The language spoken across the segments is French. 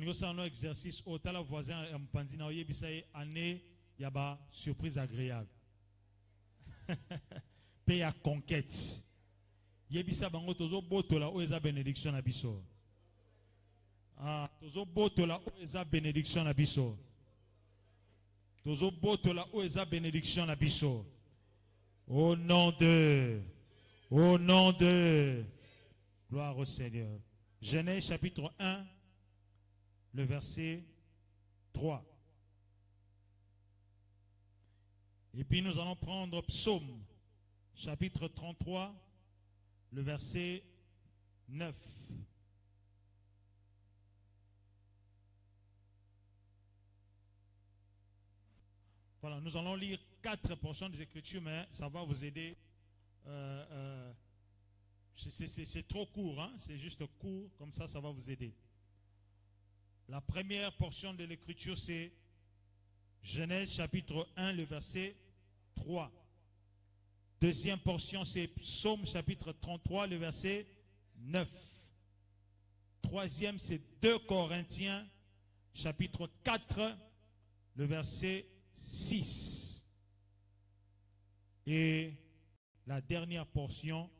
un exercice au tala voisin mpanzi na oyebisa ye année yaba surprise agréable. Paix à conquête. Yebisa bango tozo botola o eza bénédiction na biso. Ah, tozo botola o eza bénédiction na biso. Tozo botola o eza bénédiction na biso. Au nom de gloire au Seigneur. Genèse chapitre 1, le verset 3. Et puis nous allons prendre Psaume chapitre 33, le verset 9. Voilà, nous allons lire 4 portions des Écritures, mais ça va vous aider. C'est trop court, hein? C'est juste court, comme ça va vous aider. La première portion de l'Écriture, c'est Genèse chapitre 1, le verset 3. Deuxième portion, c'est Psaume chapitre 33, le verset 9. Troisième, c'est 2 Corinthiens chapitre 4, le verset 6. Et la dernière portion,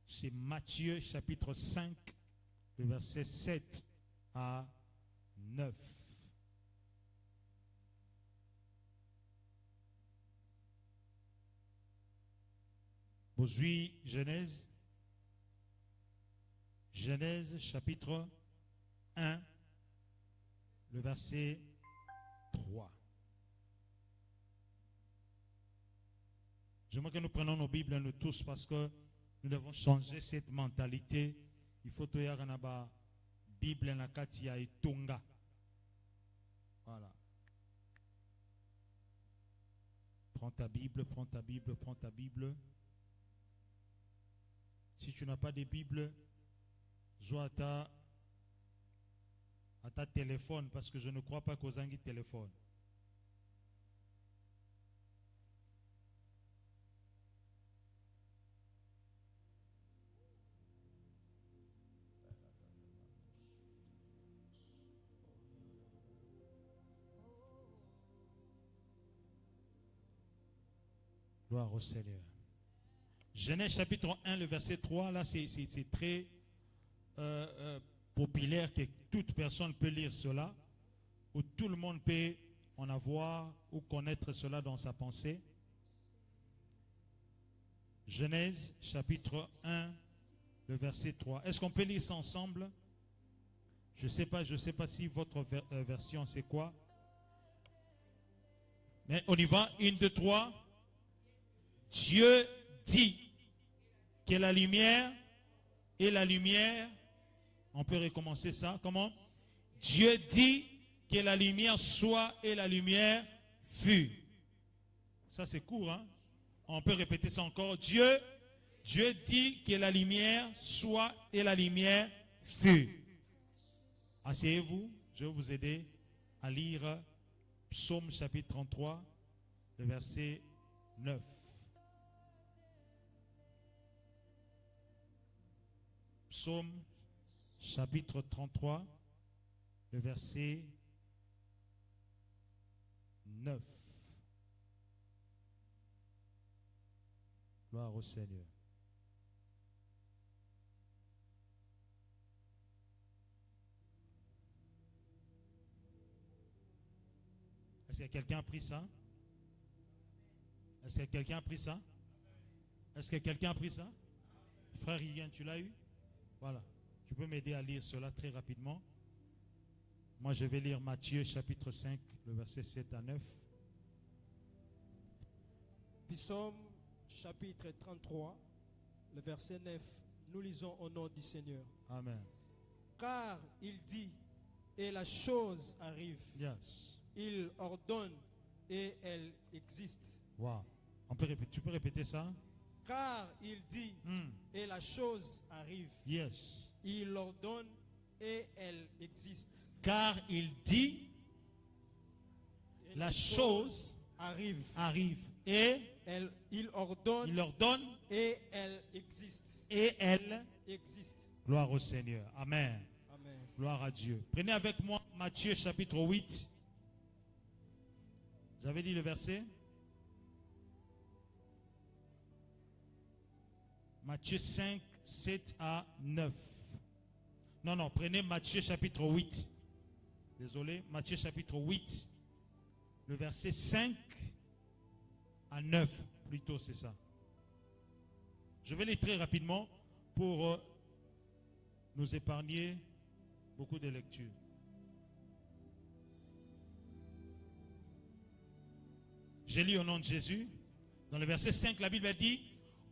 c'est Matthieu chapitre 5, le verset 7 à 9. Aujourd'hui, Genèse chapitre 1, le verset 3. J'aimerais que nous prenions nos Bibles, nous tous, parce que nous devons changer cette mentalité. Il faut que nous ayons Bible na katia et Tonga. Voilà. Prends ta Bible, prends ta Bible, prends ta Bible. Si tu n'as pas de Bible, joue à ta téléphone, parce que je ne crois pas qu'aux anguilles téléphone. Gloire au Seigneur. Genèse chapitre 1, le verset 3, là c'est très populaire, que toute personne peut lire cela, où tout le monde peut en avoir ou connaître cela dans sa pensée. Genèse chapitre 1, le verset 3. Est-ce qu'on peut lire ça ensemble? Je ne sais pas si votre version c'est quoi. Mais on y va, 1, 2, 3. Dieu dit que la lumière et la lumière, on peut recommencer ça, comment? Dieu dit que la lumière soit et la lumière fut. Ça c'est court, hein? On peut répéter ça encore. Dieu dit que la lumière soit et la lumière fut. Asseyez-vous, je vais vous aider à lire Psaume chapitre 33, le verset 9. Psaume chapitre 33, le verset 9. Gloire au Seigneur. Est-ce que quelqu'un a pris ça? Est-ce que quelqu'un a pris ça? Est-ce que quelqu'un a pris ça? Frère Ryan, tu l'as eu? Voilà. Tu peux m'aider à lire cela très rapidement. Moi, je vais lire Matthieu chapitre 5, le verset 7 à 9. Psaume chapitre 33, le verset 9. Nous lisons au nom du Seigneur. Amen. Car il dit, et la chose arrive. Yes. Il ordonne, et elle existe. Wow. Tu peux répéter ça? Car il dit, et la chose arrive. Yes. Il ordonne et elle existe. Car il dit, Et la chose arrive. Et Il ordonne et elle existe. Et elle existe. Gloire au Seigneur. Amen. Amen. Gloire à Dieu. Prenez avec moi Matthieu chapitre 8. J'avais dit le verset. Matthieu 5, 7 à 9. Non, prenez Matthieu chapitre 8. Désolé, Matthieu chapitre 8. Le verset 5 à 9. Plutôt, c'est ça. Je vais lire très rapidement pour nous épargner beaucoup de lectures. J'ai lu au nom de Jésus. Dans le verset 5, la Bible dit: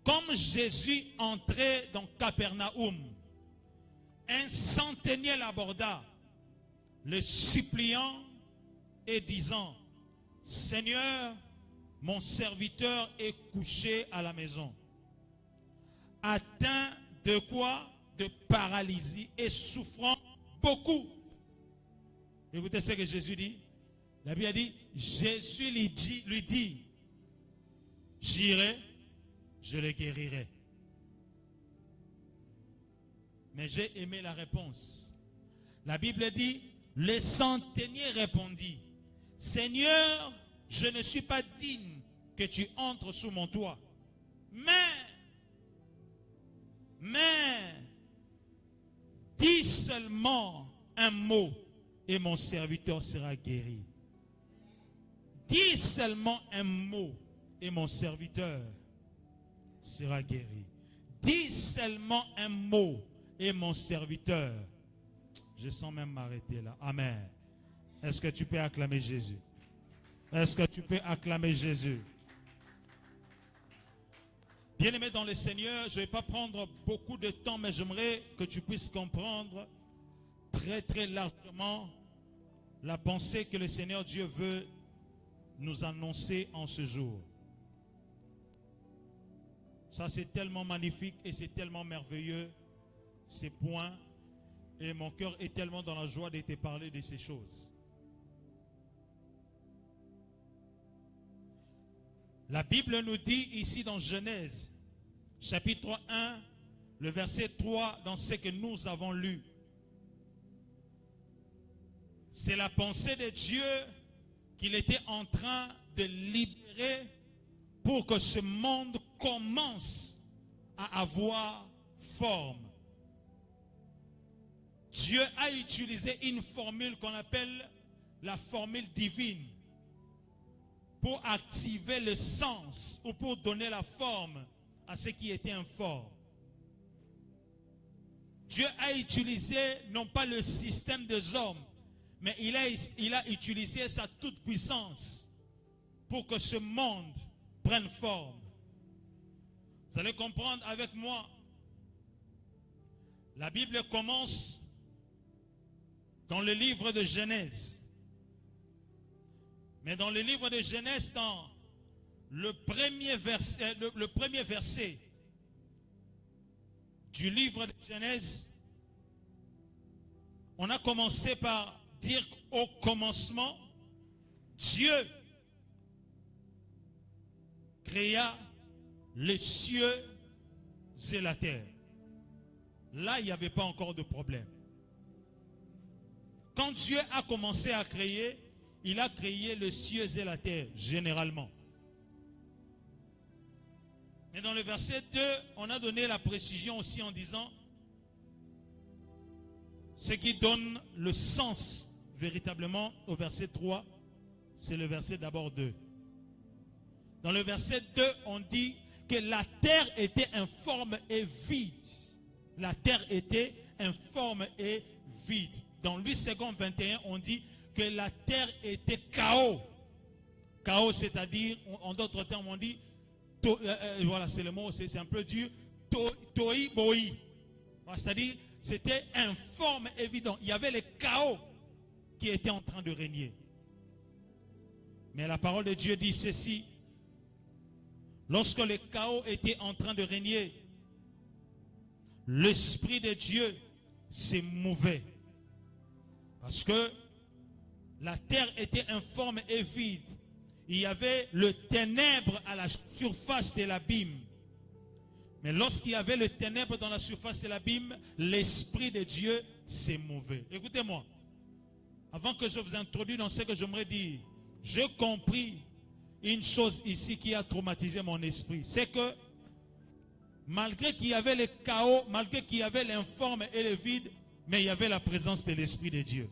comme Jésus entrait dans Capernaum, un centenier l'aborda, le suppliant et disant: Seigneur, mon serviteur est couché à la maison, atteint de quoi? De paralysie et souffrant beaucoup. Écoutez ce que Jésus dit. La Bible dit, Jésus lui dit, j'irai, je le guérirai. Mais j'ai aimé la réponse. La Bible dit, le centenier répondit, Seigneur, je ne suis pas digne que tu entres sous mon toit. Mais, dis seulement un mot et mon serviteur sera guéri. Dis seulement un mot et mon serviteur sera guéri. Dis seulement un mot et mon serviteur. Je sens même m'arrêter là. Amen. Est-ce que tu peux acclamer Jésus? Est-ce que tu peux acclamer Jésus? Bien-aimé dans le Seigneur, je ne vais pas prendre beaucoup de temps, mais j'aimerais que tu puisses comprendre très très largement la pensée que le Seigneur Dieu veut nous annoncer en ce jour. Ça, c'est tellement magnifique et c'est tellement merveilleux, ces points. Et mon cœur est tellement dans la joie de te parler de ces choses. La Bible nous dit ici dans Genèse, chapitre 1, le verset 3, dans ce que nous avons lu. C'est la pensée de Dieu qu'il était en train de libérer pour que ce monde commence à avoir forme. Dieu a utilisé une formule qu'on appelle la formule divine pour activer le sens ou pour donner la forme à ce qui était informe. Dieu a utilisé non pas le système des hommes, mais il a utilisé sa toute-puissance pour que ce monde prenne forme. Vous allez comprendre avec moi. La Bible commence dans le livre de Genèse. Mais dans le livre de Genèse, dans le premier verset du livre de Genèse, on a commencé par dire qu'au commencement, Dieu créa les cieux et la terre. Là, il n'y avait pas encore de problème. Quand Dieu a commencé à créer, il a créé les cieux et la terre, généralement. Mais dans le verset 2, on a donné la précision aussi en disant ce qui donne le sens véritablement au verset 3, c'est le verset d'abord 2. Dans le verset 2, on dit que la terre était informe et vide. La terre était informe et vide. Dans Luc 2, 21, on dit que la terre était chaos. Chaos, c'est-à-dire, en d'autres termes, on dit, voilà, c'est le mot, c'est un peu dur, toi boi. C'est-à-dire, c'était informe, évident. Il y avait le chaos qui était en train de régner. Mais la parole de Dieu dit ceci. Lorsque le chaos était en train de régner, l'Esprit de Dieu s'est mouvé. Parce que la terre était informe et vide. Il y avait le ténèbre à la surface de l'abîme. Mais lorsqu'il y avait le ténèbre dans la surface de l'abîme, l'Esprit de Dieu c'est mauvais. Écoutez-moi. Avant que je vous introduise dans ce que j'aimerais dire, j'ai compris une chose ici qui a traumatisé mon esprit. C'est que malgré qu'il y avait le chaos, malgré qu'il y avait l'informe et le vide, mais il y avait la présence de l'Esprit de Dieu.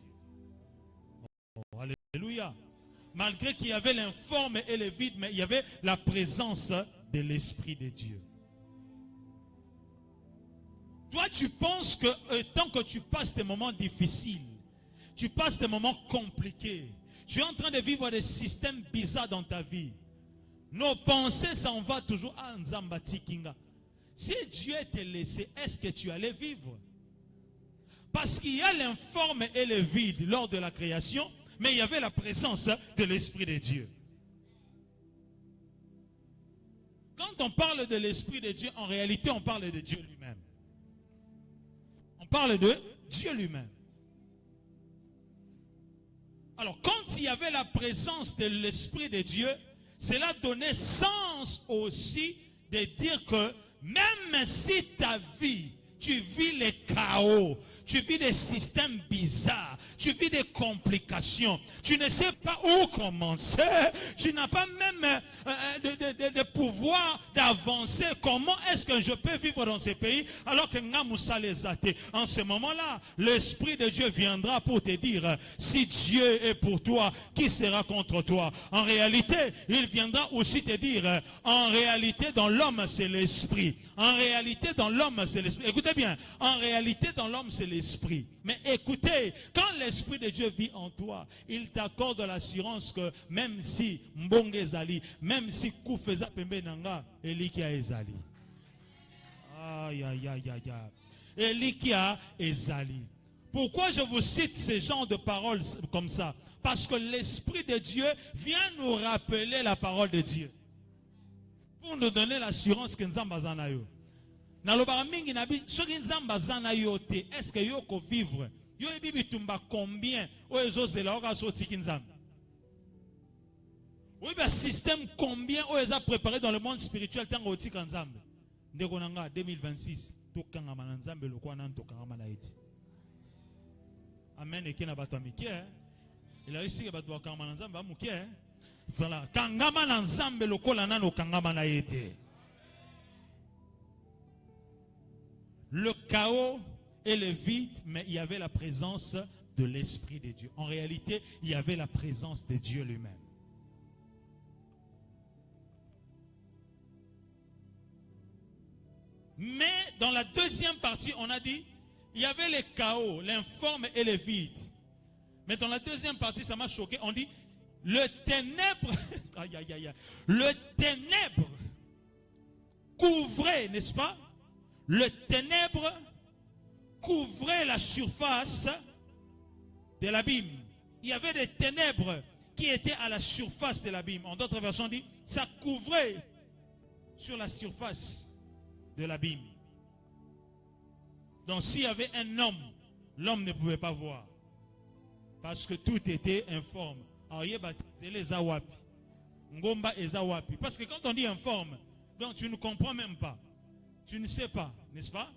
Oh, alléluia. Malgré qu'il y avait l'informe et le vide, mais il y avait la présence de l'Esprit de Dieu. Toi, tu penses que tant que tu passes des moments difficiles, tu passes des moments compliqués, tu es en train de vivre des systèmes bizarres dans ta vie. Nos pensées s'en vont toujours à Nzambati Kinga. Si Dieu t'a laissé, est-ce que tu allais vivre? Parce qu'il y a l'informe et le vide lors de la création, mais il y avait la présence de l'Esprit de Dieu. Quand on parle de l'Esprit de Dieu, en réalité, on parle de Dieu lui-même. On parle de Dieu lui-même. Alors, quand il y avait la présence de l'Esprit de Dieu, cela donnait sens aussi de dire que même si ta vie, tu vis les chaos, tu vis des systèmes bizarres, tu vis des complications, tu ne sais pas où commencer, tu n'as pas même de pouvoir d'avancer. Comment est-ce que je peux vivre dans ces pays alors que Ngamoussa les a été? En ce moment-là, l'Esprit de Dieu viendra pour te dire, si Dieu est pour toi, qui sera contre toi? En réalité, il viendra aussi te dire, en réalité dans l'homme c'est l'Esprit. En réalité dans l'homme c'est l'Esprit. Écoutez bien, en réalité dans l'homme c'est l'Esprit. Mais écoutez, quand l'Esprit de Dieu vit en toi, il t'accorde l'assurance que même si Mbonge ezali, même si Koufeza Pembe Nanga, Elikia ezali. Aïe, aïe, aïe, aïe, aïe. Elikia ezali. Pourquoi je vous cite ce genre de paroles comme ça? Parce que l'Esprit de Dieu vient nous rappeler la parole de Dieu. Pour nous donner l'assurance que nous avons. Est-ce que yo ko vivre? Yo ebibi tumba combien? O ezozela oka so tikinzam. Oui, ben système combien o eza préparé dans le monde spirituel tango tikanzam. Ndeko nanga 2026 to kanga mananzambe lokwa nan to kanga manaiti. Amen ekena bato amike. Il a réussi que bato kanga mananzambe amuke. Voilà, kanga mananzambe lokola nano kanga manaiti. Le chaos et le vide, mais il y avait la présence de l'Esprit de Dieu. En réalité, il y avait la présence de Dieu lui-même. Mais dans la deuxième partie, on a dit, il y avait le chaos, l'informe et le vide. Mais dans la deuxième partie, ça m'a choqué, on dit, le ténèbre, aïe, aïe, aïe, le ténèbre couvrait, n'est-ce pas? Le ténèbre couvrait la surface de l'abîme. Il y avait des ténèbres qui étaient à la surface de l'abîme. En d'autres versions, on dit, ça couvrait sur la surface de l'abîme. Donc s'il y avait un homme, l'homme ne pouvait pas voir. Parce que tout était informe. Parce que quand on dit informe, donc tu ne comprends même pas. Tu ne sais pas, n'est-ce pas?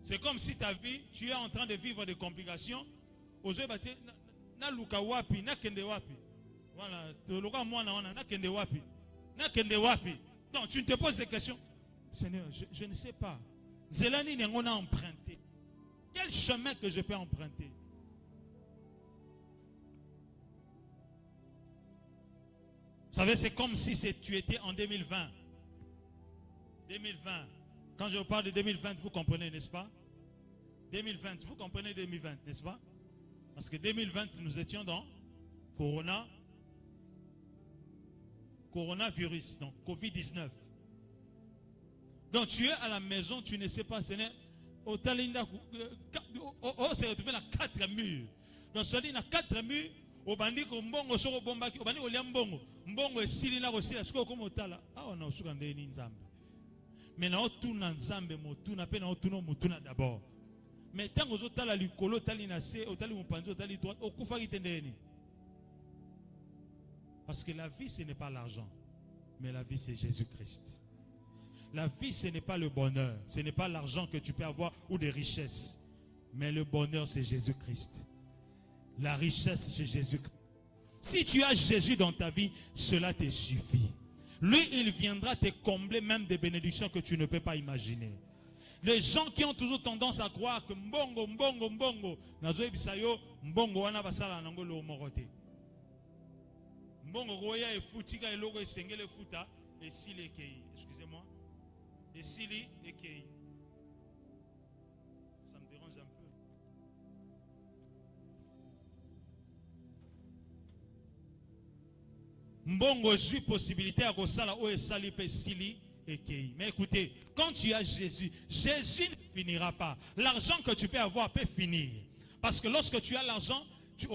C'est comme si ta vie, tu es en train de vivre des complications. Voilà. Donc tu te poses des questions. Seigneur, je ne sais pas. Zélani on a emprunté. Quel chemin que je peux emprunter? Vous savez, c'est comme si tu étais en 2020. 2020. Quand je vous parle de 2020, vous comprenez, n'est-ce pas? 2020, vous comprenez 2020, n'est-ce pas? Parce que 2020, nous étions dans coronavirus, donc Covid-19. Donc tu es à la maison, tu ne sais pas, Seigneur, on s'est retrouvé à 4 murs. Donc ça dit, il y a 4 murs, au bandit qu'on bongo sur bombaki, au bandit au liambongo, mbongo et sili là aussi, est-ce qu'on comme là? Ah on a aussi quand des nzambe. Mais na otuna nzambe motuna pe na otuna motuna d'abord. Mais tant que otala likolo tali na se otali mupanzi otali droite okufa kitendeni. Parce que la vie ce n'est pas l'argent, mais la vie c'est Jésus-Christ. La vie ce n'est pas le bonheur, ce n'est pas l'argent que tu peux avoir ou des richesses. Mais le bonheur, c'est Jésus-Christ. La richesse, c'est Jésus-Christ. Si tu as Jésus dans ta vie, cela te suffit. Lui, il viendra te combler même des bénédictions que tu ne peux pas imaginer. Les gens qui ont toujours tendance à croire que mbongo, mbongo, mbongo, nazoe bisayo, mbongo wana basala nango lo morote. Mbongo goya e futika e logo e sengele futa et s'il est kei. Excusez-moi. Et s'il est kei. Ça me dérange un peu. Mbongo suis possibilité à kosala o e sali pe sili. Mais écoutez, quand tu as Jésus, Jésus ne finira pas. L'argent que tu peux avoir peut finir. Parce que lorsque tu as l'argent, c'est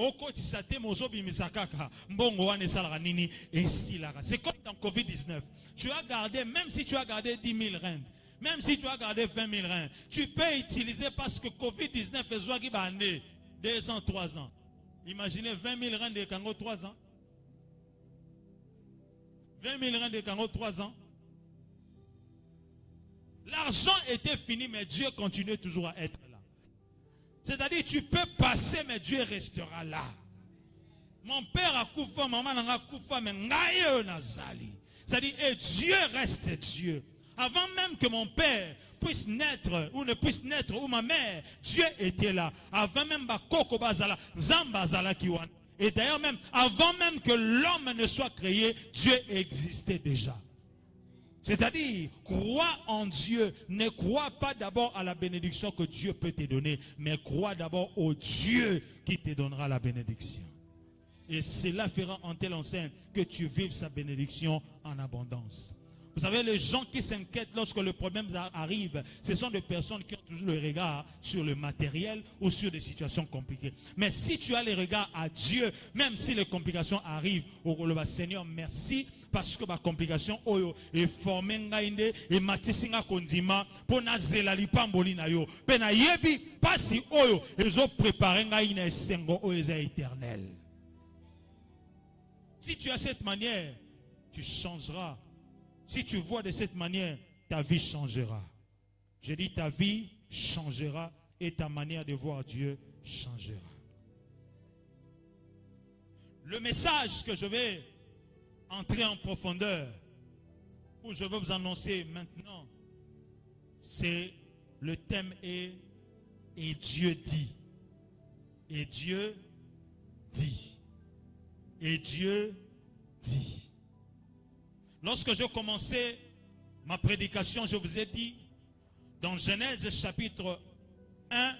comme dans Covid-19. Tu as gardé, même si tu as gardé 10 000 rand, même si tu as gardé 20 000 rand, tu peux utiliser parce que Covid-19 est 2 ans, 3 ans. Imaginez 20 000 rand de Kango 3 ans. 20 000 rand de Kango 3 ans. L'argent était fini, mais Dieu continue toujours à être là. C'est-à-dire, tu peux passer, mais Dieu restera là. Mon père a koufa, maman n'a koufa, mais ngaye nazali. C'est-à-dire, et Dieu reste Dieu. Avant même que mon père puisse naître, ou ne puisse naître, ou ma mère, Dieu était là. Avant même Bakoko Bazala, Zamba Zala Kiwan. Et d'ailleurs même, avant même que l'homme ne soit créé, Dieu existait déjà. C'est-à-dire, crois en Dieu. Ne crois pas d'abord à la bénédiction que Dieu peut te donner, mais crois d'abord au Dieu qui te donnera la bénédiction. Et cela fera en telle enseigne que tu vives sa bénédiction en abondance. Vous savez, les gens qui s'inquiètent lorsque le problème arrive, ce sont des personnes qui ont toujours le regard sur le matériel ou sur des situations compliquées. Mais si tu as le regard à Dieu, même si les complications arrivent, au Seigneur, merci, parce que ma complication oyo est formée ngainde et matisinga kondima pour na zelali pamboli na yo. Pena yebi pasi oyo ezo préparer ngaine sengo oyo éternel. Si tu as cette manière, tu changeras. Si tu vois de cette manière, ta vie changera. Je dis ta vie changera et ta manière de voir Dieu changera. Le message que je vais entrer en profondeur, où je veux vous annoncer maintenant, c'est le thème est et Dieu dit. Et Dieu dit. Et Dieu dit. Lorsque j'ai commencé ma prédication, je vous ai dit, dans Genèse chapitre 1,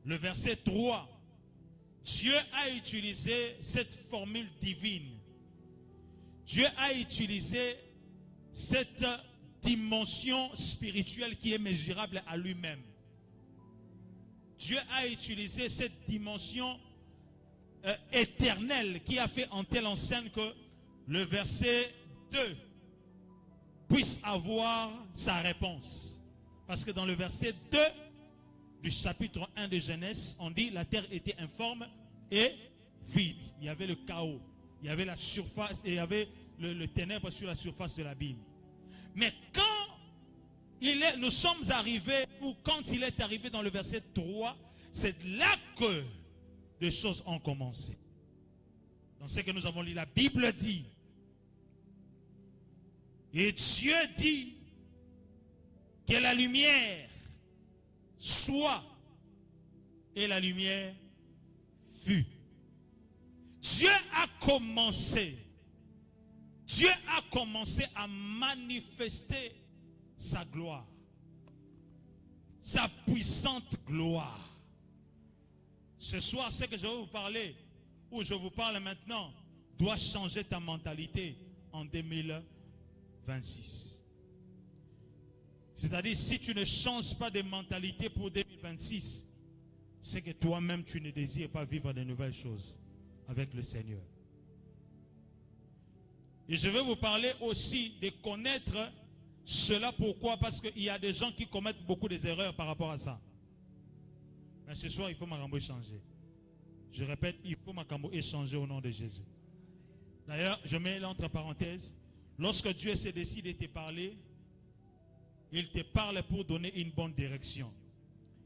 le verset 3, Dieu a utilisé cette formule divine. Dieu a utilisé cette dimension spirituelle qui est mesurable à lui-même. Dieu a utilisé cette dimension éternelle qui a fait en telle enseigne que le verset 2 puisse avoir sa réponse. Parce que dans le verset 2 du chapitre 1 de Genèse, on dit la terre était informe et vide. Il y avait le chaos. Il y avait la surface et il y avait le ténèbre sur la surface de l'abîme. Mais quand nous sommes arrivés, ou quand il est arrivé dans le verset 3, c'est là que des choses ont commencé. Dans ce que nous avons lu, la Bible dit, et Dieu dit que la lumière soit, et la lumière fut. Dieu a commencé à manifester sa gloire, sa puissante gloire. Ce soir, ce que je vais vous parler, ou je vous parle maintenant, doit changer ta mentalité en 2026. C'est-à-dire, si tu ne changes pas de mentalité pour 2026, c'est que toi-même, tu ne désires pas vivre de nouvelles choses avec le Seigneur. Et je vais vous parler aussi de connaître cela. Pourquoi? Parce qu'il y a des gens qui commettent beaucoup d'erreurs par rapport à ça. Mais ce soir, il faut Makambo échanger. Je répète, il faut Makambo échanger au nom de Jésus. D'ailleurs, je mets là entre parenthèses, lorsque Dieu se décide de te parler, il te parle pour donner une bonne direction.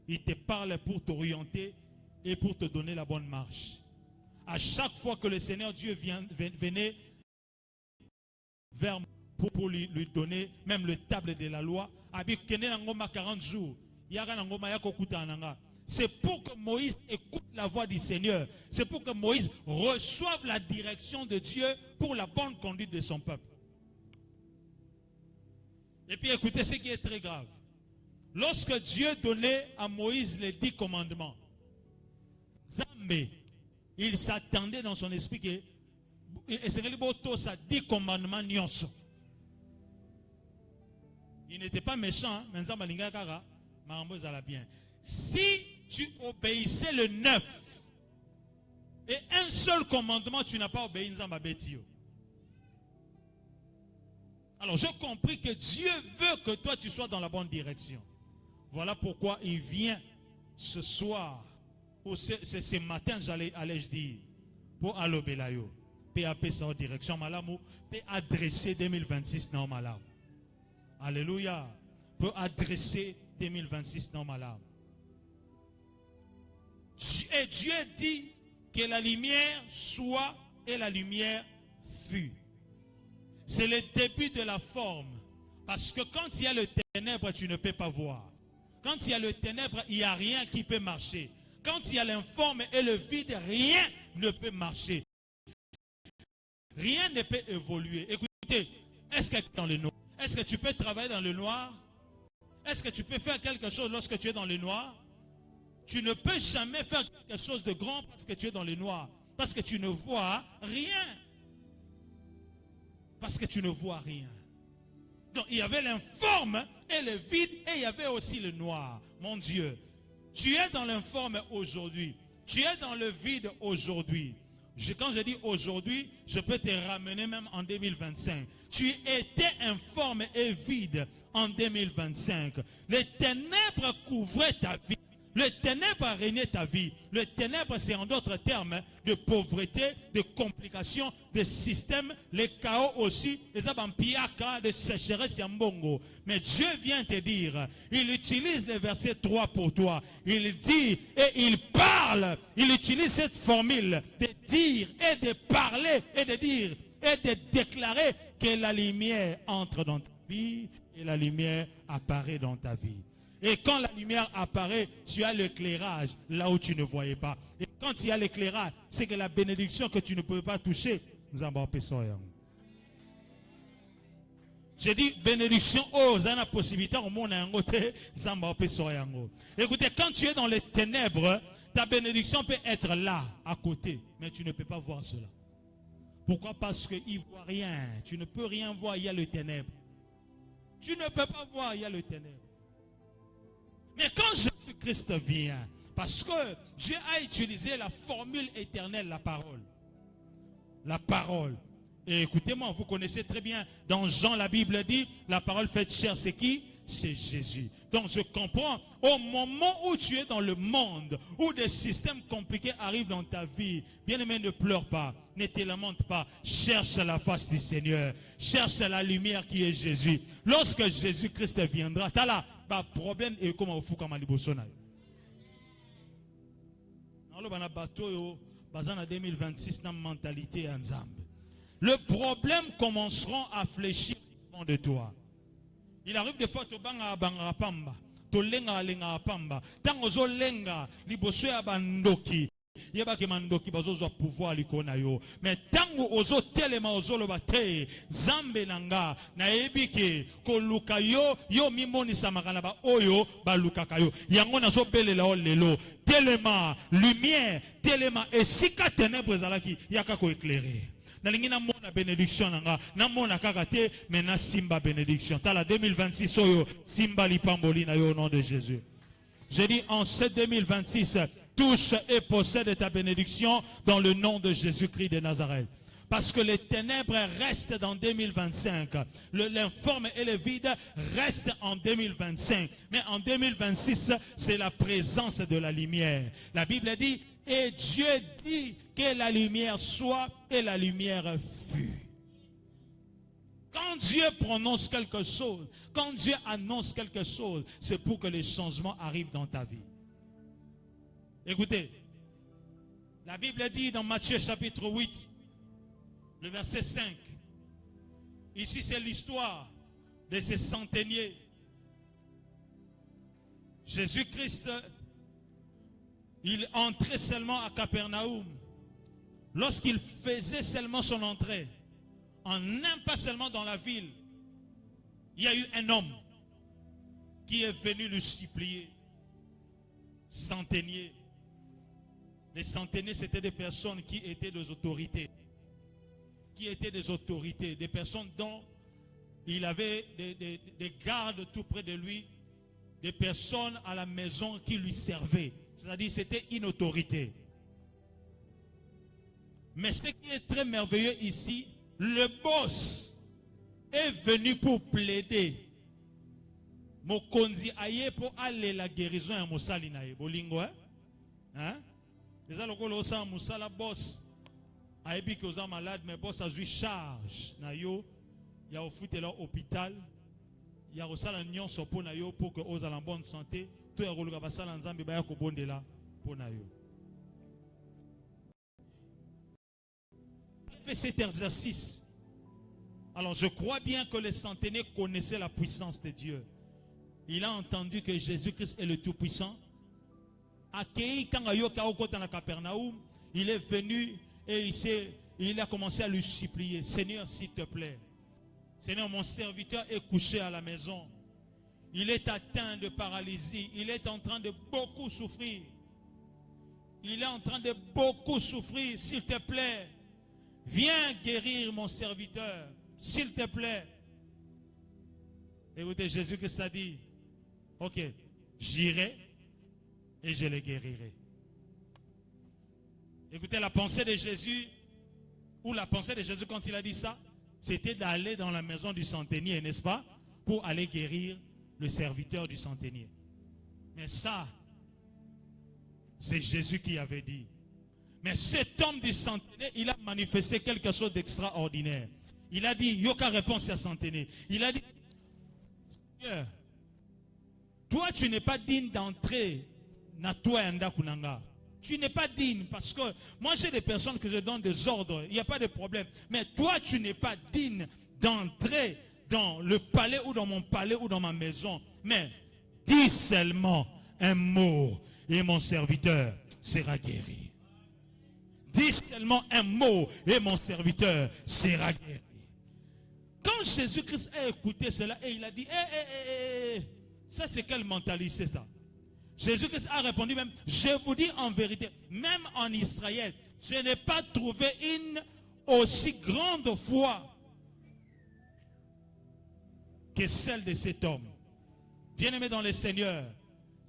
Il te parle pour t'orienter et pour te donner la bonne marche. À chaque fois que le Seigneur Dieu venait vers moi pour lui donner même le table de la loi, 40 jours, c'est pour que Moïse écoute la voix du Seigneur. C'est pour que Moïse reçoive la direction de Dieu pour la bonne conduite de son peuple. Et puis écoutez ce qui est très grave. Lorsque Dieu donnait à Moïse les 10 commandements, Zambé, il s'attendait dans son esprit que ça 10 commandements nyonso. Il n'était pas méchant, mais bien. Si tu obéissais le 9 et un seul commandement, tu n'as pas obéi, alors j'ai compris que Dieu veut que toi tu sois dans la bonne direction. Voilà pourquoi il vient ce soir, ou ce matin, allais-je dire, pour Alobelayo, PAP sa direction malamu, pour adresser 2026 non malamu. Alléluia. Pour adresser 2026 non malamu. Et Dieu dit que la lumière soit et la lumière fut. C'est le début de la forme. Parce que quand il y a le ténèbre, tu ne peux pas voir. Quand il y a le ténèbre, il n'y a rien qui peut marcher. Quand il y a l'informe et le vide, rien ne peut marcher. Rien ne peut évoluer. Écoutez, est-ce que dans le noir? Est-ce que tu peux travailler dans le noir? Est-ce que tu peux faire quelque chose lorsque tu es dans le noir? Tu ne peux jamais faire quelque chose de grand parce que tu es dans le noir. Parce que tu ne vois rien. Parce que tu ne vois rien. Donc il y avait l'informe et le vide et il y avait aussi le noir. Mon Dieu, tu es dans l'informe aujourd'hui. Tu es dans le vide aujourd'hui. Quand je dis aujourd'hui, je peux te ramener même en 2025. Tu étais informe et vide en 2025. Les ténèbres couvraient ta vie. Le ténèbre a régné ta vie. Le ténèbre, c'est en d'autres termes de pauvreté, de complications, de systèmes, les chaos aussi, les abampiaka, de sécheresse yambongo. Mais Dieu vient te dire, il utilise le verset 3 pour toi. Il dit et il parle. Il utilise cette formule de dire et de parler et de dire et de déclarer que la lumière entre dans ta vie et la lumière apparaît dans ta vie. Et quand la lumière apparaît, tu as l'éclairage là où tu ne voyais pas. Et quand il y a l'éclairage, c'est que la bénédiction que tu ne pouvais pas toucher, nous avons j'ai dit bénédiction, oh, ça a la possibilité au monde. Écoutez, quand tu es dans les ténèbres, ta bénédiction peut être là, à côté, mais tu ne peux pas voir cela. Pourquoi? Parce qu'il ne voit rien. Tu ne peux rien voir, il y a le ténèbre. Tu ne peux pas voir, il y a le ténèbre. Mais quand Jésus-Christ vient, parce que Dieu a utilisé la formule éternelle, la parole. La parole. Et écoutez-moi, vous connaissez très bien, dans Jean, la Bible dit, la parole faite chair, c'est qui? C'est Jésus. Donc je comprends, au moment où tu es dans le monde, où des systèmes compliqués arrivent dans ta vie, bien-aimé, ne pleure pas, ne te lamente pas, cherche la face du Seigneur, cherche la lumière qui est Jésus. Lorsque Jésus-Christ viendra, t'as là, problème est comme au fou comme à l'ibosona. Alors, on bateau, en 2026, dans la mentalité ensemble. Le problème commenceront à fléchir devant de toi. Il arrive des fois, tu banga banga pamba, tu lenga lenga pamba, tango zo lenga, liboso ya bandoki. Yeba ki mandoki bazozo pouvoir likona yo. Mais tango ozo telema ozo lo bate, zambe nanga, na ebike, ko luka yo, yo mimoni samakana ba oyo, ba luka kayo. Yango na zo bele la lelo, telema, lumière, telema, et sika ténèbres alaki, yaka ko éclairer. Nalingina mona bénédiction nanga, na mona kakate, mais na simba bénédiction. Tala 2026 oyo, simba lipamboli na yo au nom de Jésus. Je dis en ce 2026, touche et possède ta bénédiction dans le nom de Jésus-Christ de Nazareth. Parce que les ténèbres restent dans 2025. L'informe et le vide restent en 2025. Mais en 2026, c'est la présence de la lumière. La Bible dit, et Dieu dit que la lumière soit et la lumière fut. Quand Dieu prononce quelque chose, quand Dieu annonce quelque chose, c'est pour que les changements arrivent dans ta vie. Écoutez, la Bible dit dans Matthieu chapitre 8, le verset 5. Ici, c'est l'histoire de ces centeniers. Jésus-Christ, il entrait seulement à Capernaum. Lorsqu'il faisait seulement son entrée, en un pas seulement dans la ville, il y a eu un homme qui est venu le supplier. Centenier. Les centeniers, c'était des personnes qui étaient des autorités. Qui étaient des autorités, des personnes dont il avait des gardes tout près de lui, des personnes à la maison qui lui servaient. C'est-à-dire c'était une autorité. Mais ce qui est très merveilleux ici, le boss est venu pour plaider. Mokonzi aye pour aller la guérison à Moussali nae. Bolingo, hein? Les alocolo sa Moussala boss. Ayebi que osa malade, mais boss a eu charge. Na yo, ya au foot leur hôpital. Ya osala nyon sopo na yo pour que osa en bonne santé. Tout ya roluka basala nzambe baya ko bondela pour na yo. Fait cet exercice. Alors je crois bien que les centenaires connaissaient la puissance de Dieu. Il a entendu que Jésus-Christ est le Tout-Puissant. Il est venu et il a commencé à lui supplier. Seigneur, s'il te plaît. Seigneur, mon serviteur est couché à la maison. Il est atteint de paralysie. Il est en train de beaucoup souffrir. Il est en train de beaucoup souffrir. S'il te plaît, viens guérir mon serviteur. S'il te plaît. Écoutez, Jésus-Christ a dit, ok, j'irai et je le guérirai. Écoutez, la pensée de Jésus, ou la pensée de Jésus quand il a dit ça, c'était d'aller dans la maison du centenier, n'est-ce pas? Pour aller guérir le serviteur du centenier. Mais ça, c'est Jésus qui avait dit. Mais cet homme du centenier, il a manifesté quelque chose d'extraordinaire. Il a dit, yoka réponse à centenier. Il a dit, Seigneur, toi tu n'es pas digne d'entrer na toi anda kunanga. Tu n'es pas digne parce que moi j'ai des personnes que je donne des ordres, il n'y a pas de problème. Mais toi tu n'es pas digne d'entrer dans le palais ou dans mon palais ou dans ma maison. Mais dis seulement un mot et mon serviteur sera guéri. Dis seulement un mot et mon serviteur sera guéri. Quand Jésus-Christ a écouté cela et il a dit, ça c'est quelle mentalité ça? Jésus-Christ a répondu même, je vous dis en vérité, même en Israël, je n'ai pas trouvé une aussi grande foi que celle de cet homme. Bien-aimé dans le Seigneur,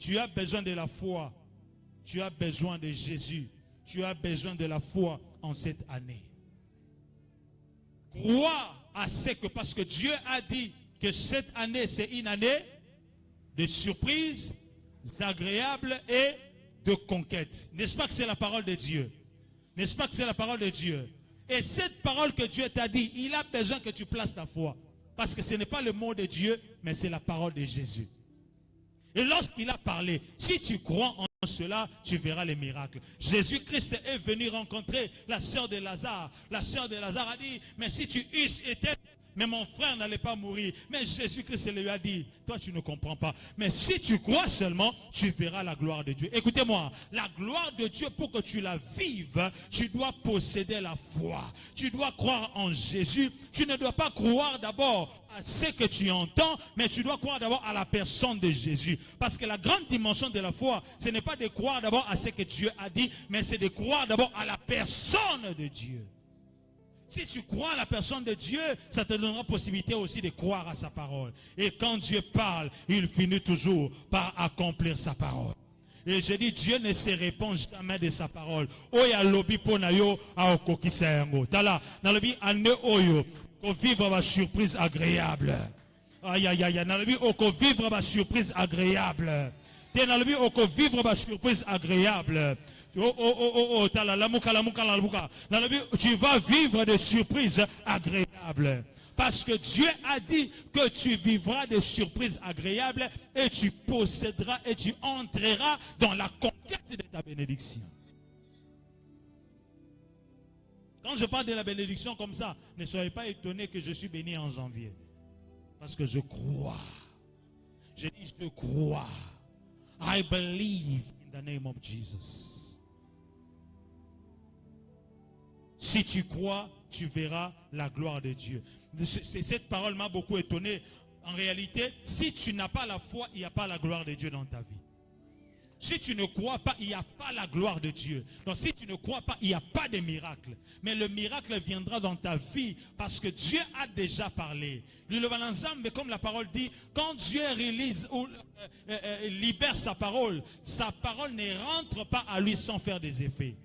tu as besoin de la foi, tu as besoin de Jésus, tu as besoin de la foi en cette année. Crois à ce que, parce que Dieu a dit que cette année c'est une année de surprises agréables et de conquête. N'est-ce pas que c'est la parole de Dieu? N'est-ce pas que c'est la parole de Dieu? Et cette parole que Dieu t'a dit, il a besoin que tu places ta foi. Parce que ce n'est pas le mot de Dieu, mais c'est la parole de Jésus. Et lorsqu'il a parlé, si tu crois en cela, tu verras les miracles. Jésus-Christ est venu rencontrer la sœur de Lazare. La sœur de Lazare a dit, mais si tu eusses été, mais mon frère n'allait pas mourir. Mais Jésus-Christ lui a dit, toi tu ne comprends pas. Mais si tu crois seulement, tu verras la gloire de Dieu. Écoutez-moi, la gloire de Dieu, pour que tu la vives, tu dois posséder la foi. Tu dois croire en Jésus. Tu ne dois pas croire d'abord à ce que tu entends, mais tu dois croire d'abord à la personne de Jésus. Parce que la grande dimension de la foi, ce n'est pas de croire d'abord à ce que Dieu a dit, mais c'est de croire d'abord à la personne de Dieu. Si tu crois à la personne de Dieu, ça te donnera possibilité aussi de croire à sa parole. Et quand Dieu parle, il finit toujours par accomplir sa parole. Et je dis, Dieu ne se répand jamais de sa parole. Oya lobi ponayo a okokisa yango. Tala, na lobi ane oyo ko vivre ma surprise agréable. Aïe aïe aïe, na lobi oko vivre ma surprise agréable. Te na lobi oko vivre ma surprise agréable. Tu vas vivre des surprises agréables. Parce que Dieu a dit que tu vivras des surprises agréables et tu posséderas et tu entreras dans la conquête de ta bénédiction. Quand je parle de la bénédiction comme ça, ne soyez pas étonnés que je suis béni en janvier. Parce que je crois. Je dis je crois. I believe in the name of Jesus. Si tu crois, tu verras la gloire de Dieu. Cette parole m'a beaucoup étonné. En réalité, si tu n'as pas la foi, il n'y a pas la gloire de Dieu dans ta vie. Si tu ne crois pas, il n'y a pas la gloire de Dieu. Donc si tu ne crois pas, il n'y a pas de miracle. Mais le miracle viendra dans ta vie parce que Dieu a déjà parlé. Mais comme la parole dit, quand Dieu release ou libère sa parole ne rentre pas à lui sans faire des effets.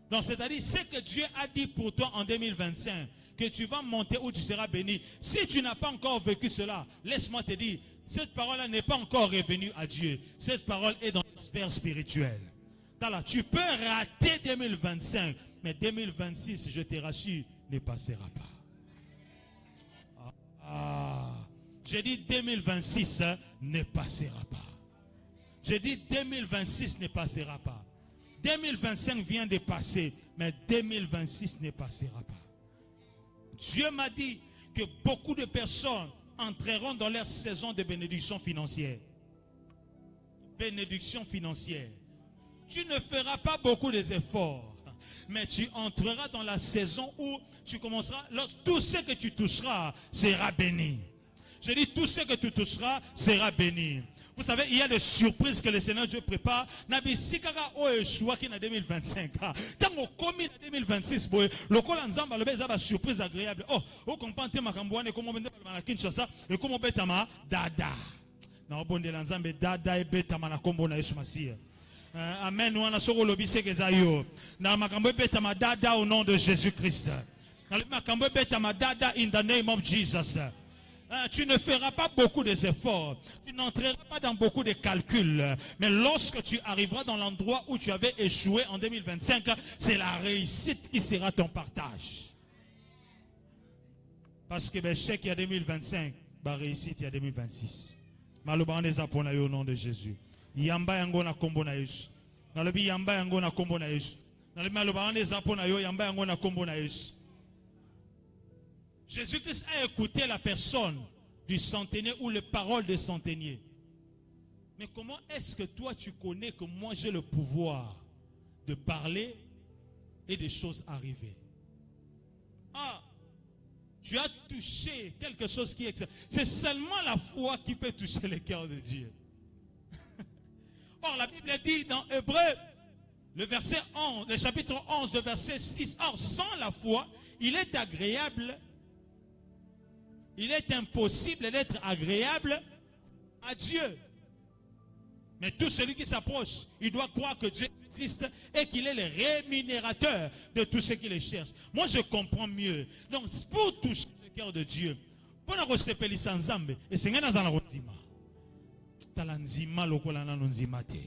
Donc c'est-à-dire, ce que Dieu a dit pour toi en 2025, que tu vas monter où tu seras béni. Si tu n'as pas encore vécu cela, laisse-moi te dire, cette parole-là n'est pas encore revenue à Dieu. Cette parole est dans la sphère spirituelle. Tu peux rater 2025, mais 2026, je te rassure, ne passera pas. J'ai dit 2026 ne passera pas. J'ai dit 2026 ne passera pas. 2025 vient de passer, mais 2026 ne passera pas. Dieu m'a dit que beaucoup de personnes entreront dans leur saison de bénédiction financière. Bénédiction financière. Tu ne feras pas beaucoup d'efforts, mais tu entreras dans la saison où tu commenceras, tout ce que tu toucheras sera béni. Je dis tout ce que tu toucheras sera béni. Vous savez, il y a des surprises que le Seigneur Dieu prépare. Nabisi kaka o eshua ki na 2025. Tango komi na 2026 boy, lokola nzamba lobe za ba surprise agréable. Oh, o comprendre makamboane komo bende ba Kinshasa et komo betama dada. Na obonde la nzambe dada e betama na kombo na Yesu Masiya. Amen. Wana soko lobi sekeza yo. Na makambo betama dada au nom de Jésus-Christ. Na makambo betama dada in the name of Jesus. Tu ne feras pas beaucoup d'efforts. Tu n'entreras pas dans beaucoup de calculs. Mais lorsque tu arriveras dans l'endroit où tu avais échoué en 2025, c'est la réussite qui sera ton partage. Parce que l'échec il y a 2025, la réussite il y a 2026. Maloba des apona au nom de Jésus. Yamba yango na kombo na Yesu. Nalobi yamba yango na kombo na Yesu. Nalobi maloba des apona yo yamba yango na kombo na Yesu. Jésus-Christ a écouté la personne du centenier ou les paroles des centeniers. Mais comment est-ce que toi tu connais que moi j'ai le pouvoir de parler et des choses arriver? Tu as touché quelque chose qui est... C'est seulement la foi qui peut toucher le cœur de Dieu. Or la Bible dit dans Hébreu, le chapitre 11, le verset 6. Or sans la foi, il est agréable... Il est impossible d'être agréable à Dieu. Mais tout celui qui s'approche, il doit croire que Dieu existe et qu'il est le rémunérateur de tous ceux qui le cherchent. Moi, je comprends mieux. Donc, pour toucher le cœur de Dieu, pour nous recevoir les sans-zambe, et c'est dans la rotima. Talanzima lokola nanonzimate.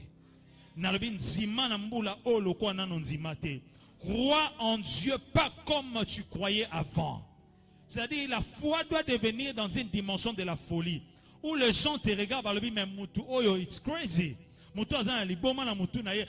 Nalobinzima nambula o lokola nanonzimate. Crois en Dieu pas comme tu croyais avant. C'est-à-dire, la foi doit devenir dans une dimension de la folie. Où les gens te regardent par le but, mais Moutou, oh yo, it's crazy. Moutou azan li boma na Moutou na ye.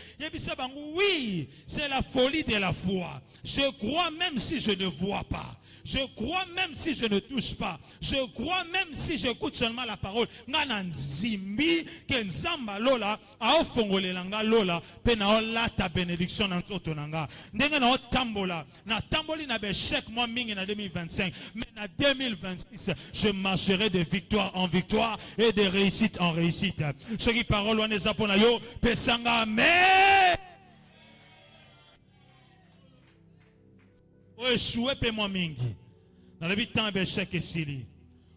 Oui, c'est la folie de la foi. Je crois même si je ne vois pas. Je crois même si je ne touche pas. Je crois même si j'écoute seulement la parole. Ngana nzimbi ke nzamba lola a ofongolelanga lola pe na ola ta bénédiction na nzoto nanga. Ndenge na otambola na tamboli na bechek moi mingi na 2025, mais na 2026 je marcherai de victoire en victoire et de réussite en réussite. Ce qui parole wana ezapona yo pesanga amen. O échoué pe moi mingi. Dans le temps échec et sili.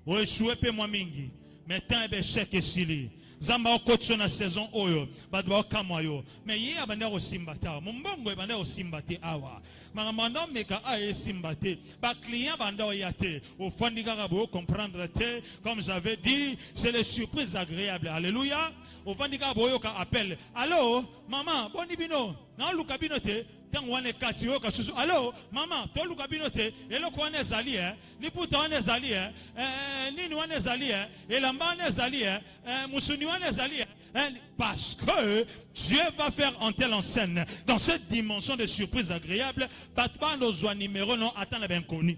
O échoué pe moi mingi. Mais temps échec et sili. Zamba okotso na saison oyo. Badwa okamwa yo. Mais hier abanda osimbata. Mumbongo ebanda osimbate awa. Maramanda meka aye simbate. Ba client banda oyate. Au fond digara bo comprendre te. Comme j'avais dit, c'est les surprises agréables. Alléluia. Au fond digara bo yo ka appelle. Allô, maman, boni bino. Na luka bino te. Alors, maman, tu as binote, et le coin est allié, ni pourtant est allié, ni nous est allié, et l'amba est allié, Moussounou est allié, parce que Dieu va faire entrer en scène dans cette dimension de surprise agréable. Batman nos numéro non attend la bien connu.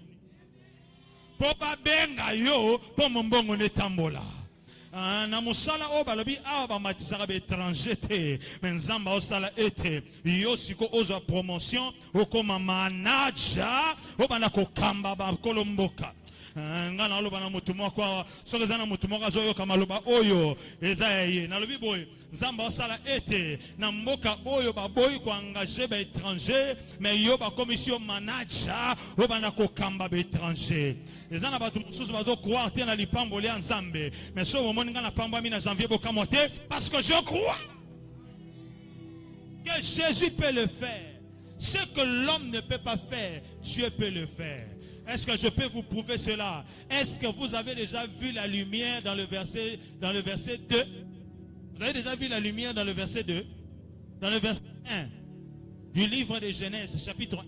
Pour pas benga yo, pour mon bon on est tambola. Na musala o balobi aba matisaka be étranger te menzamba osala ete yo siko ozo promotion okoma manager obana ko kamba ba kolomboka ngana loba na mutu moko soki eza na mutu moko azoyoka maloba oyo eza ye nalobi boye nzamba osala ete na mboka oyo baboyi koengage ba étranger mais yo bakomisi yo manager obana kokamba ba étranger eza na bato mosusu bazokroire te na lipamboli ya nzambe mais so bomoni nga na pambwami na janvier bokamo te parce que je crois que Jésus peut le faire. Ce que l'homme ne peut pas faire, Dieu peut le faire. Est-ce que je peux vous prouver cela? Est-ce que vous avez déjà vu la lumière dans le verset 2? Vous avez déjà vu la lumière dans le verset 2? Dans le verset 1 du livre de Genèse, chapitre 1.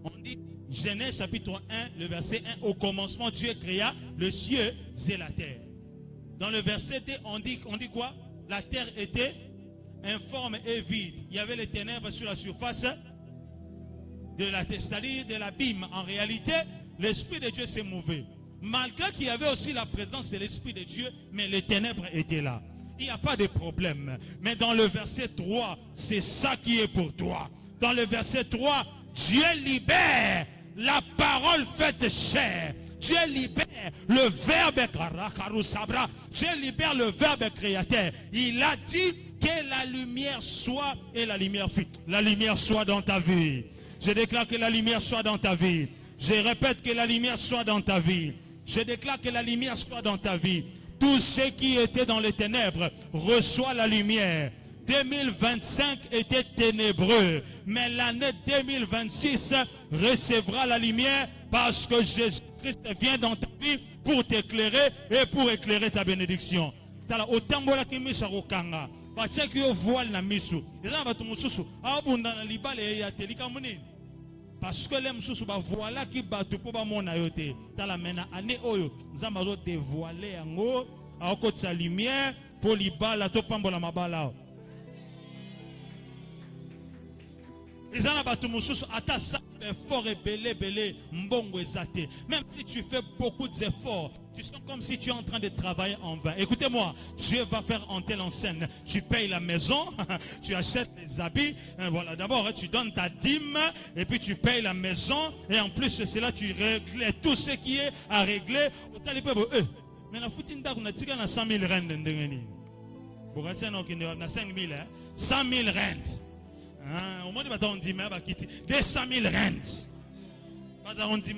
On dit Genèse, chapitre 1, le verset 1. Au commencement, Dieu créa le ciel et la terre. Dans le verset 2, on dit quoi? La terre était informe et vide. Il y avait les ténèbres sur la surface de la terre, c'est-à-dire de l'abîme. En réalité, l'Esprit de Dieu s'est mouvé. Malgré qu'il y avait aussi la présence de l'Esprit de Dieu, mais les ténèbres étaient là. Il n'y a pas de problème. Mais dans le verset 3, c'est ça qui est pour toi. Dans le verset 3, Dieu libère la parole faite chair. Dieu libère le verbe Karakarusabra. Dieu libère le verbe créateur. Il a dit que la lumière soit et la lumière fut. La lumière soit dans ta vie. Je déclare que la lumière soit dans ta vie. Je répète que la lumière soit dans ta vie. Je déclare que la lumière soit dans ta vie. Tout ce qui était dans les ténèbres reçoit la lumière. 2025 était ténébreux, mais l'année 2026 recevra la lumière parce que Jésus-Christ vient dans ta vie pour t'éclairer et pour éclairer ta bénédiction. Parce que les moussous voilà qui battent pour ba mon ayote. Dans la mena année oyo, nzamba zo dévoiler yango a côté sa lumière pour libala to pambola mabala. Ils en abattu moussous ata ça effort et belé mbongo ezate. Même si tu fais beaucoup d'efforts, tu sens comme si tu es en train de travailler en vain. Écoutez-moi, Dieu va faire entrer en scène. Tu payes la maison, tu achètes les habits. Voilà, d'abord, tu donnes ta dîme et puis tu payes la maison. Et en plus de cela, tu règles tout ce qui est à régler. Mais la foutinda, on a tiré 100 000 rentes. Pour rester dans 5 000, 100 000 rentes. Au moins, on dit 200 000 rentes. On dit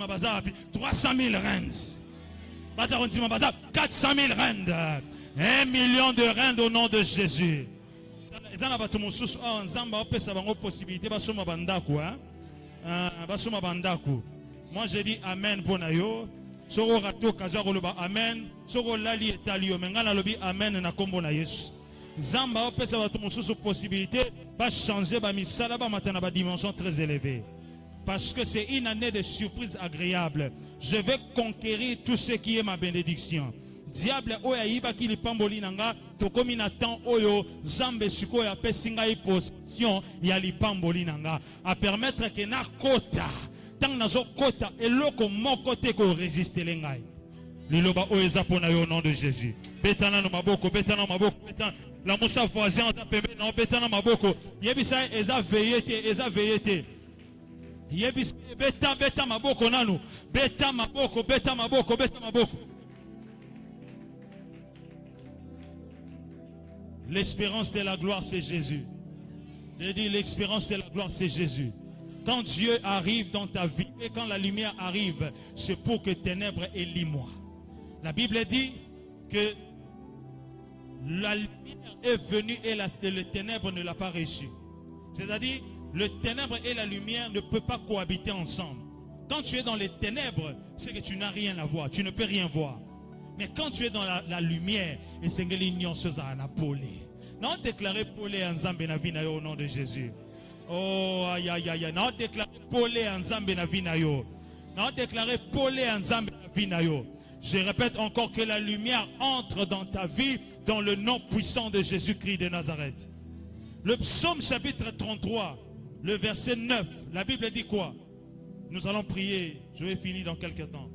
300 000 rentes. 400 000 rentes. 1 million de rentes au nom de Jésus. Moi je dis Amen pour Nayo. Soro rato kazaroloba Amen. Soro lali etalio. Mengana lobi Amen na kombo na Yesu. Zamba opesa bato mosusu possibilité va changer ba misala ba matana ba dimension très élevée. Parce que c'est une année de surprise agréable. Je vais conquérir tout ce qui est ma bénédiction. Diable oya yiba ki lipamboli nanga tokomi na temps oyo zambe siko ya pesinga i possession ya lipamboli nanga a permettre que na kota tant nazo kota eloko moko te ko résister lengai. Liloba oyo eza pona yo au nom de Jésus. Betana no maboko, betana maboko, betana la musa voisin on pembe na betana maboko. Yebisa eza veillete, eza veillete. Yebisa beta maboko nanu. Beta maboko, beta maboko, beta maboko. L'espérance de la gloire, c'est Jésus. Je dis l'espérance de la gloire, c'est Jésus. Quand Dieu arrive dans ta vie et quand la lumière arrive, c'est pour que ténèbres élis-moi. La Bible dit que la lumière est venue et le ténèbre ne l'a pas reçue. C'est-à-dire, le ténèbre et la lumière ne peuvent pas cohabiter ensemble. Quand tu es dans les ténèbres, c'est que tu n'as rien à voir, tu ne peux rien voir. Mais quand tu es dans la lumière, et c'est que l'ignorance à Napoli. Non, déclarez Paulé en Zambénavina au nom de Jésus. Oh, aïe, aïe, aïe. Non, déclaré polé en Zambé na vie na yo. Non, déclaré polé en Zambé na vie na yo. Je répète encore que la lumière entre dans ta vie dans le nom puissant de Jésus-Christ de Nazareth. Le psaume chapitre 33, le verset 9, la Bible dit quoi? Nous allons prier, je vais finir dans quelques temps.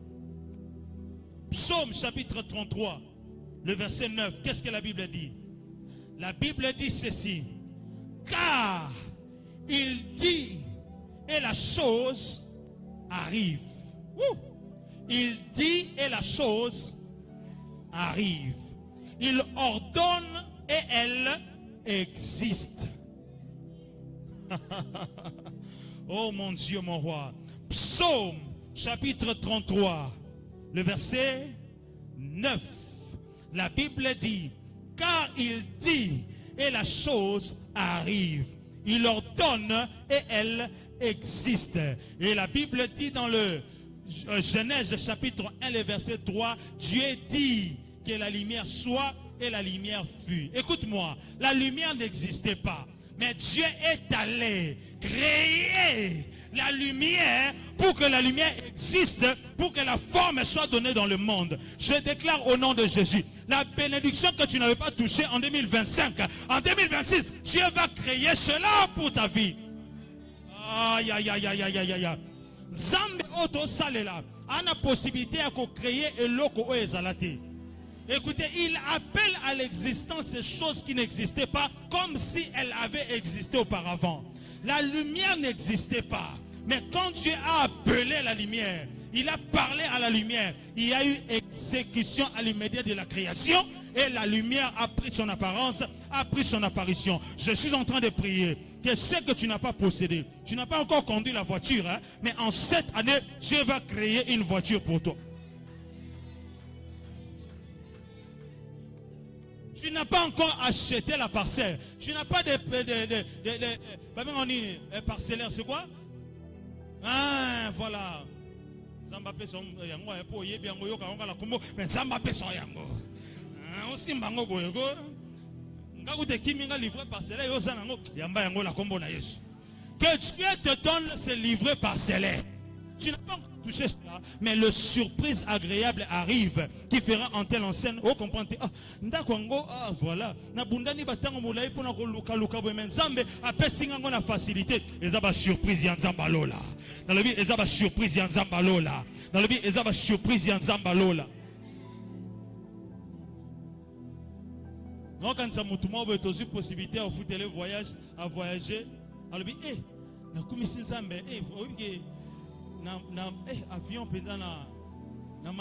Psaume chapitre 33, le verset 9, qu'est-ce que la Bible dit? La Bible dit ceci: car il dit et la chose arrive. Il dit et la chose arrive. Il ordonne et elle existe. Oh mon Dieu, mon roi. Psaume chapitre 33, le verset 9. La Bible dit: car il dit et la chose arrive. Il ordonne et elle existe. Et la Bible dit dans le Genèse chapitre 1, le verset 3, Dieu dit que la lumière soit et la lumière fut. Écoute-moi, la lumière n'existait pas, mais Dieu est allé créer la lumière pour que la lumière existe, pour que la forme soit donnée dans le monde. Je déclare au nom de Jésus, la bénédiction que tu n'avais pas touchée en 2025, en 2026, Dieu va créer cela pour ta vie. Aïe, aïe, aïe, aïe, aïe, aïe, aïe. Zambe auto salela a la possibilité de créer et loko ezalate. Écoutez, il appelle à l'existence ces choses qui n'existaient pas comme si elles avaient existé auparavant. La lumière n'existait pas. Mais quand Dieu a appelé la lumière, il a parlé à la lumière. Il y a eu exécution à l'immédiat de la création et la lumière a pris son apparence, a pris son apparition. Je suis en train de prier que ce que tu n'as pas possédé, tu n'as pas encore conduit la voiture, hein, mais en cette année, Dieu va créer une voiture pour toi. Tu n'as pas encore acheté la parcelle. Tu n'as pas de parcellaire, c'est quoi? Ah, voilà. Zambapé son yango epo yebi yango yoka onga la kombo, mais Zambapé son yango. Ah, aussi mbango boyego. Ngaku te kiminga livré parcellaire yo sanango, yamba yango la kombo na Yesu. Que Dieu te donne ce livret parcellaire. Tu n'as pas encore touché cela, mais le surprise agréable arrive qui fera en telle enseigne. Oh, comprenez? Ah, ndakongo, ah, voilà. Na bundani batango moulaï pour na luka luka bo men zambe apé singango na facilité. Ezaba surprise yan zambalola. Dans le but ezaba surprise yan zambalola. Dans le but ezaba surprise yan zambalola. Non, quand ça moutouma vous êtes aussi possibilité à foutre les voyages, à voyager. Dans le but, eh, na kumisi zambe, eh, ok. Na avion pendant na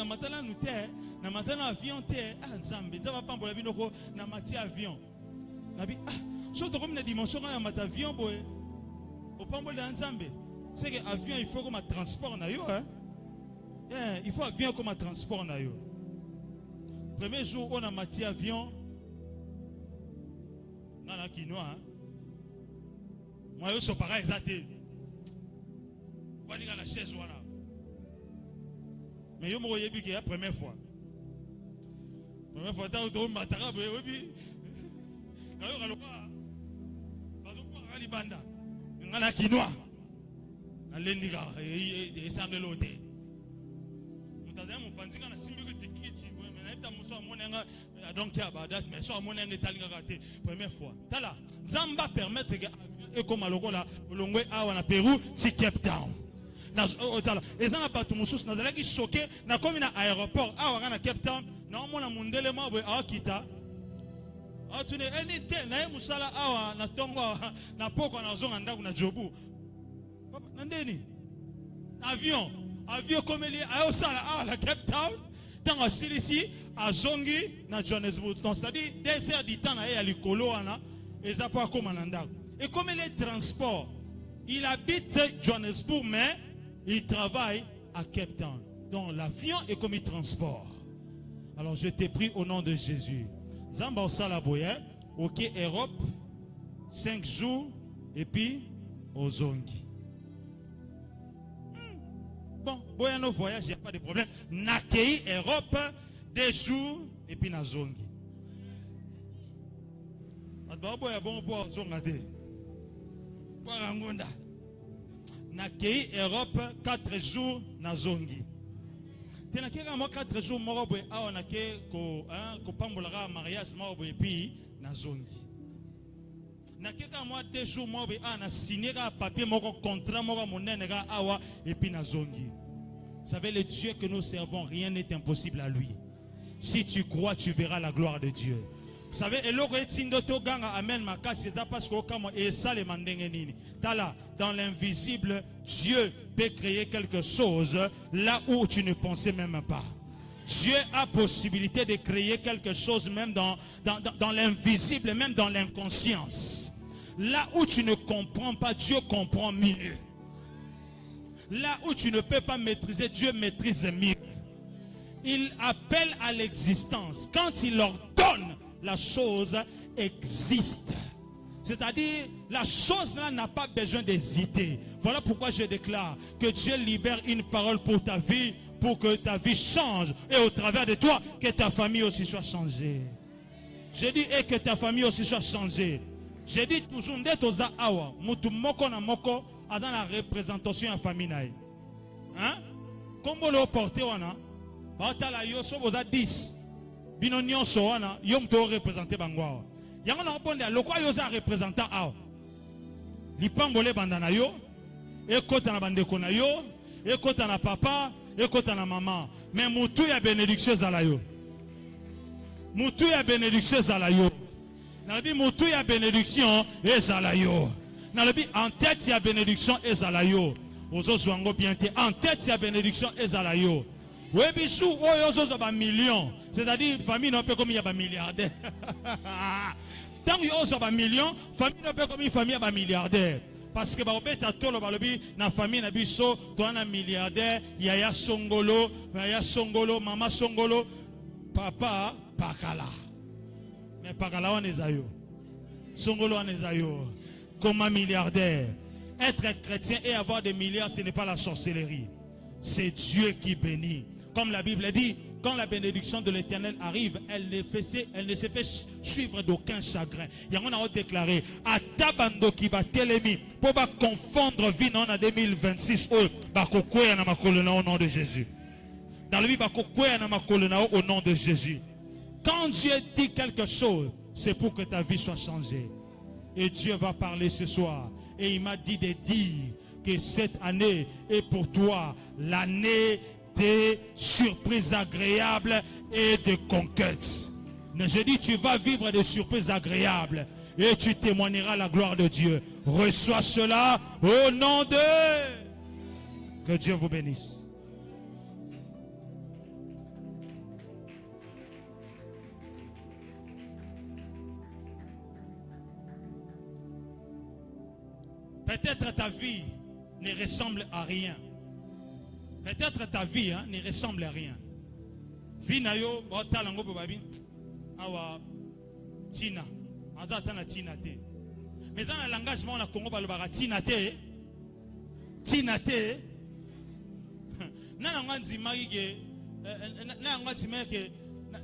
matala nous terre na matala avion terre ah nzambe ça va pas pour la vie noko na mati avion na bi ah surtout comme na dimension ya mat avion boy au pambo de nzambe c'est que avion il faut comme un transport na yo hein il faut avion comme un transport na yo. Premier jour on a mati avion na quinoa hein moi yo so pareil exacté. La chaise voilà. Mais yo mo yebi que la première fois. Première fois tant do matara boy oui. Na yo kaloba. Bazo ko ali banda. Ngala quinoa. Na lendiga et ça de l'autre. Mutaza mo panzika na simbi ko tikiti mais na ita muso amonenga donc ya badat mais so amonenga talinga raté première fois. Tala Zamba permettre que et comme aloko la olongwe awa na Pérou si Cape Town. Et ça n'a pas tout mon souci. Nous allons choquer. Nous sommes à l'aéroport. Ah, on a Cape Town. Nous sommes à Mundele. Ah, Kita. Ah, tu n'es pas là. Musala. Ah, na tongo. Na poko na zonga ndaku na jobu. Nandeni. Avion. Avion comme il est. Ah, osala. Ah, la Cape Town. Dans la Silici, à Zongi, na Johannesburg. Donc, c'est-à-dire, 2 heures du temps, il y a l'icolo. Et ça pas comme un ndaku. Et comme il est transport, il habite Johannesburg, mais il travaille à Cape Town. Donc l'avion est comme il transport. Alors je t'ai pris au nom de Jésus. Zamba Osala Boya, ok Europe, 5 jours, et puis au Zongi. Bon, Boya no voyage, il n'y a pas de problème. Nakei Europe, 2 jours, et puis na Zongi. Boya bon pour Zongate. Warangunda. Nakei Europe 4 jours na zongi. Tenakeka mo 4 jours moko boye awa nake ko pambolaka mariage moko boye pi na zongi. Nakeka mo 2 jours moko boye na signer ka papier moko contrat moko monene ka awa et puis na zongi. Vous savez, le Dieu que nous servons, rien n'est impossible à lui. Si tu crois, tu verras la gloire de Dieu. Vous savez, dans l'invisible, Dieu peut créer quelque chose là où tu ne pensais même pas. Dieu a possibilité de créer quelque chose même dans l'invisible, même dans l'inconscience. Là où tu ne comprends pas, Dieu comprend mieux. Là où tu ne peux pas maîtriser, Dieu maîtrise mieux. Il appelle à l'existence. Quand il ordonne, la chose existe. C'est-à-dire, la chose là n'a pas besoin d'hésiter. Voilà pourquoi je déclare que Dieu libère une parole pour ta vie, pour que ta vie change. Et au travers de toi, que ta famille aussi soit changée. Je dis, et que ta famille aussi soit changée. Je dis toujours, ndetoza awa, mutu moko na moko, azan la représentation en famille. Hein? Comment le porter wana? Batala yo so boza 10. Bino nyonso wana, yo mto représenter bangwa. Yango na oponde lokwa yo za représentant awa. Lipangole bandana yo, ekota na bandeko na yo, ekota na papa, ekota na maman. Mais mutu ya bénédiction zala yo. Mutu ya bénédiction zala yo. Nalabi mutu ya bénédiction ezala yo. Nalabi en tête ya bénédiction ezala yo. Ozo zwango bien te en tête ya bénédiction ezala yo. Webisu oyo zo ba million. C'est-à-dire famille non peut comme il y a ba milliardaire. Tant yo zo ba million, famille non peut comme une famille ba milliardaire. Parce que ba obeta tolo ba lobi na famille na biso to na milliardaire, yaya songolo, mama songolo, papa pakala. Mais pakala on ezayo. Songolo on ezayo. Comme un milliardaire. Être chrétien et avoir des milliards, ce n'est pas la sorcellerie. C'est Dieu qui bénit. Comme la Bible dit, quand la bénédiction de l'Éternel arrive, elle ne se fait suivre d'aucun chagrin. Il y a un déclaré, à tabando qui va télémi, pour pas confondre vie en 2026, au nom de Jésus. Dans le vie, au nom de Jésus. Quand Dieu dit quelque chose, c'est pour que ta vie soit changée. Et Dieu va parler ce soir. Et il m'a dit de dire que cette année est pour toi l'année des surprises agréables et de conquêtes. Je dis, tu vas vivre des surprises agréables et tu témoigneras la gloire de Dieu. Reçois cela au nom de... Que Dieu vous bénisse. Peut-être ta vie ne ressemble à rien. Peut-être ta vie ne ressemble à rien. Vie na yo otalango babi awa tina. Azata na tina te. Mais dans le langage on a Congo balobaka tina te. Tina te. Na nganzi magige na nganzi meke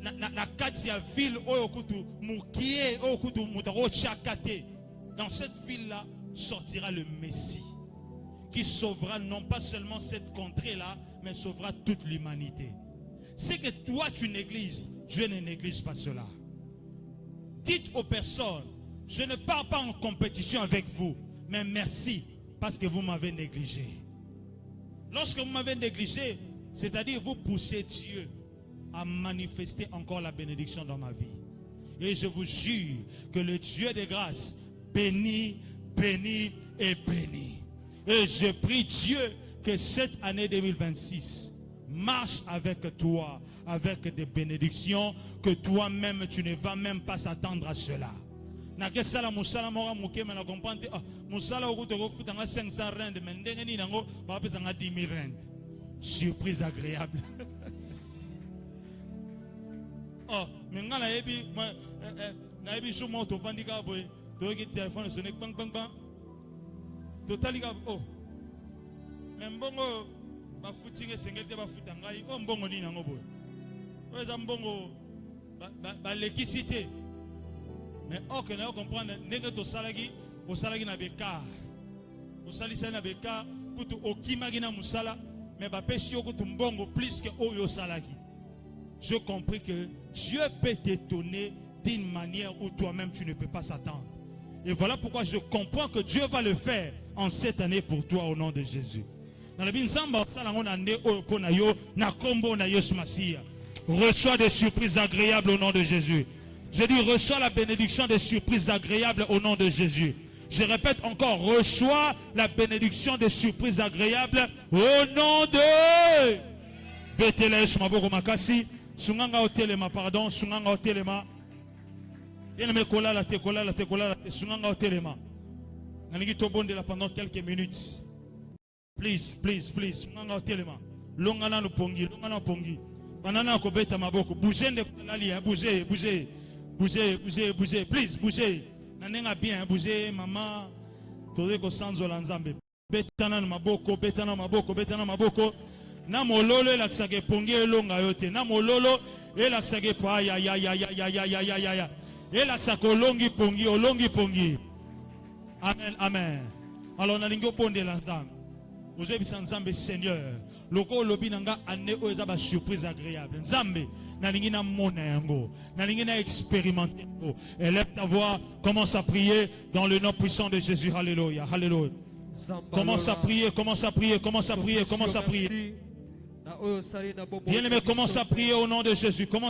na kati ya ville oyo kutu mukie oyo kutu mutaro chakate. Dans cette ville là sortira le Messie qui sauvera non pas seulement cette contrée-là, mais sauvera toute l'humanité. C'est que toi tu négliges, Dieu ne néglige pas cela. Dites aux personnes, je ne pars pas en compétition avec vous, mais merci parce que vous m'avez négligé. Lorsque vous m'avez négligé, c'est-à-dire vous poussez Dieu à manifester encore la bénédiction dans ma vie. Et je vous jure que le Dieu de grâce bénit, béni et béni. Et je prie Dieu que cette année 2026 marche avec toi, avec des bénédictions que toi-même tu ne vas même pas s'attendre à cela. Surprise agréable. Oh, mais téléphone sonné bang bang bang totaliga oh même bongo ba footing sengete ba futangai oh mbongo ni nango boy oza mbongo ba l'électricité mais oh que na comprendre ndenge to salagi na bekar osalisa na beka kutu okimaki na musala mais bapesi yo kutu mbongo plus que oyo salaki. Je compris que Dieu peut t'étonner d'une manière où toi-même tu ne peux pas s'attendre. Et voilà pourquoi je comprends que Dieu va le faire en cette année pour toi au nom de Jésus. Reçois des surprises agréables au nom de Jésus. Je dis reçois la bénédiction des surprises agréables au nom de Jésus. Je répète encore, reçois la bénédiction des surprises agréables au nom de Betelaesh Maboko Makasi. Sunganga Otelema, pardon, Sunganga Otelema. Sunganga Otelema. Nalingi tobondela pendant quelques minutes. Please, please, please. Sunganga Otelema. Longana no pongi, longana pongi. Banana kobeta maboko. Bougez de kalalia, bougez, bougez. Bougez, bougez, bougez. Please, bougez. Nanenga bien, bougez, maman. Todeko sanzo lanzambe. Betana maboko, betana maboko, betana maboko. Na mololo elaksage pongi elonga yote. Na mololo elaksage pa ya ya ya ya ya ya ya ya ya ya. Elaksako olongi pongi, olongi pongi. Amen, amen. Alors nalingo bonde lanzambe. Vous avez vu Nzambe Seigneur. Loko lobi nanga ane o eza ba surprise agréable. Nzambe nalingi na mona yango. Nalingi na expérimenter. Élève ta voix, commence à prier dans le nom puissant de Jésus. Alléluia, alléluia. Commence à prier, commence à prier, commence à prier, commence à prier. Bien-aimé, commence à prier au nom de Jésus. Commence